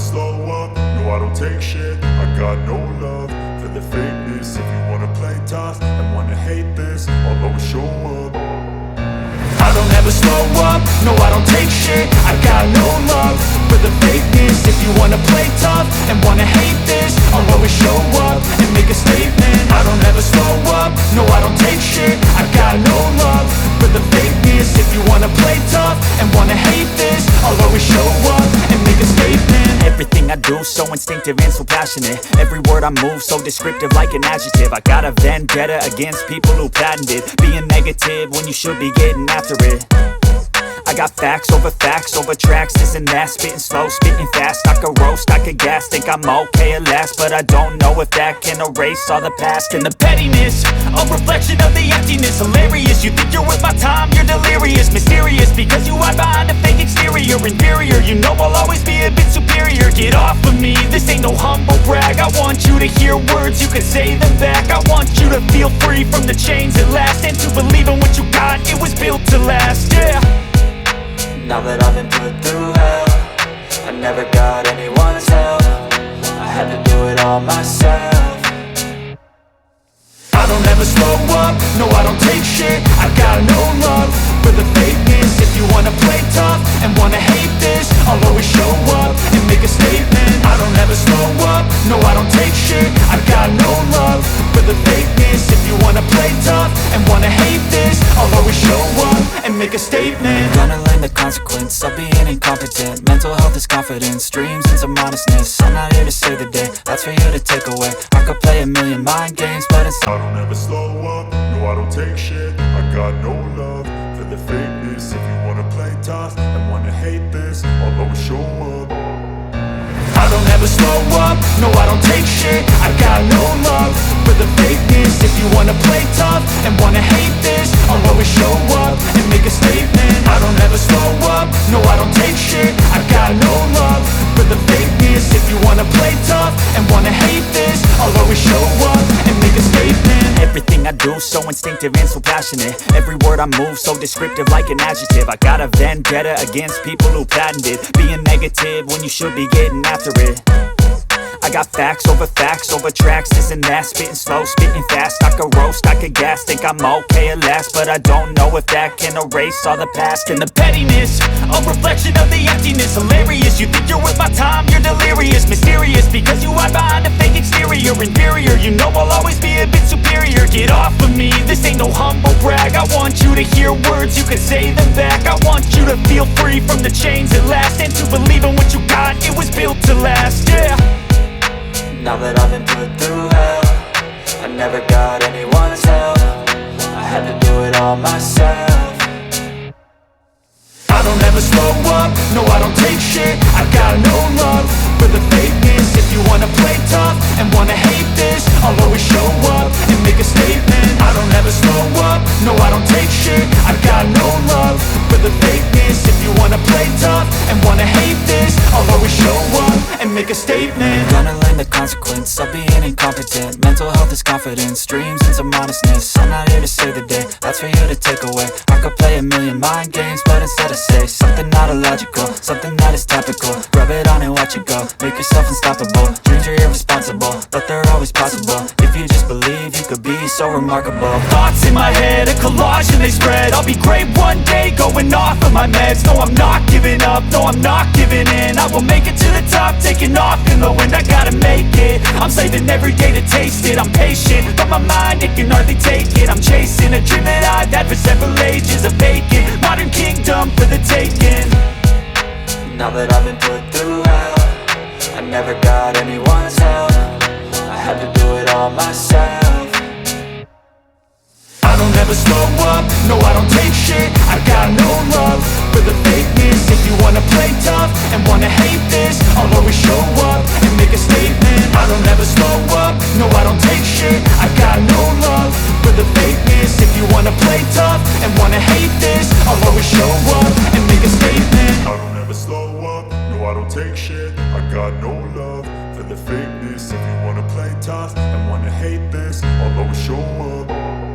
slow up, no I don't take shit. I got no love for the fakeness. If you wanna play tough and wanna hate this, I'll always show up. I don't ever slow up, no I don't take shit. I got no love for the fakeness. If you wanna play tough and wanna hate this, I'll always show up and make a statement. I don't ever slow up, no I don't take shit. I got no love for the fakeness. If you wanna play tough and wanna hate this, I'll always show up and make a statement. Everything I do so instinctive and so passionate. Every word I move so descriptive like an adjective. I got a vendetta against people who patented being negative when you should be getting after it. I got facts over tracks, this and that. Spitting slow, spitting fast. I could roast, I could gas. Think I'm okay at last, but I don't know if that can erase all the past. And the pettiness, a reflection of the emptiness. Hilarious, you think you're worth my time, you're delirious. Mysterious, because you hide behind a fake exterior. Inferior, you know I'll always be a bit superior. Get off of me, this ain't no humble brag. I want you to hear words, you can say them back. I want you to feel free from the chains at last, and to believe in what you got, it was built to last, yeah. Now that I've been put through hell, I never got anyone's help. I had to do it all myself. I don't ever slow up, no I don't take shit. I got no love for the fakeness. If you wanna play tough and wanna hate this, I'll always show up and make a statement. I don't ever slow up, no I don't take shit. I got no love for the fakeness. If you wanna play tough and wanna hate this, I'll always show up and make a statement. Gonna learn the consequence of being incompetent. Mental health is confidence, dreams and some honestness. I'm not here to save the day, that's for you to take away. I could play a million mind games, but it's I don't ever slow up, no I don't take shit. I got no love for the fakeness. If you wanna play tough and wanna hate this, I'll always show up. I don't ever slow up, no I don't take shit. I got no love for the fakeness. If you wanna play tough and wanna hate this, I'll always show up and make a statement. I don't ever slow up, no I don't take shit. I got no love for the fakeness. If you wanna play tough and wanna hate this, I'll always show up and make a statement. Everything I do so instinctive and so passionate. Every word I move so descriptive like an adjective. I got a vendetta against people who patented being negative when you should be getting after it. I got facts over tracks, this and that. Spitting slow, spitting fast. I could roast, I could gas. Think I'm okay at last, but I don't know if that can erase all the past. And the pettiness, a reflection of the emptiness. Hilarious, you think you're worth my time, you're delirious. Mysterious, because you hide behind a fake exterior. Inferior, you know I'll always be a bit superior. Get off of me, this ain't no humble brag. I want you to hear words, you can say them back. I want you to feel free from the chains at last, and to believe in what you got, it was built to last, yeah. now that I've been put through hell, I never got anyone's help. I had to do it all myself. I don't ever slow up, no I don't take shit. I got no love for the fakeness. If you wanna play tough and wanna hate this, I'll always show up and make a statement. I don't ever slow up, no I don't take shit. I got no love for the fakeness. If you wanna play tough and wanna hate this, I'll always show up and make a statement. Gonna learn the consequence of being incompetent. Mental health is confidence, dreams and some honestness. I'm not here to save the day, that's for you to take away. I could play a million mind games, but instead I say something not illogical, something that is topical. Rub it on and watch it go, make yourself unstoppable. Dreams are irresponsible, but they're always possible. If you just believe, you could be so remarkable. Thoughts in my head, a collage and they spread. I'll be great one day, going off of my meds. No, I'm not giving up, no, I'm not giving in. I will make it to the top, taking off in the wind. I gotta make it, I'm saving every day to taste it. I'm patient, but my mind, it can hardly take it. I'm chasing a dream that I've had for several ages. A vacant, modern kingdom for the taking. Now that I've been put through hell, I never got anyone's help. I had to do it all myself. I don't ever slow up, no I don't take shit. I got no love for the fakeness. If you wanna play tough and wanna hate this, I'll always show up and make a statement. I don't ever slow up, no I don't take shit. I got no love for the fakeness. If you wanna play tough and wanna hate this, I'll always show up and make a statement. I don't ever slow up, no I don't take shit. I got no love for the fakeness. If you wanna play tough and wanna hate this, I'll always show up.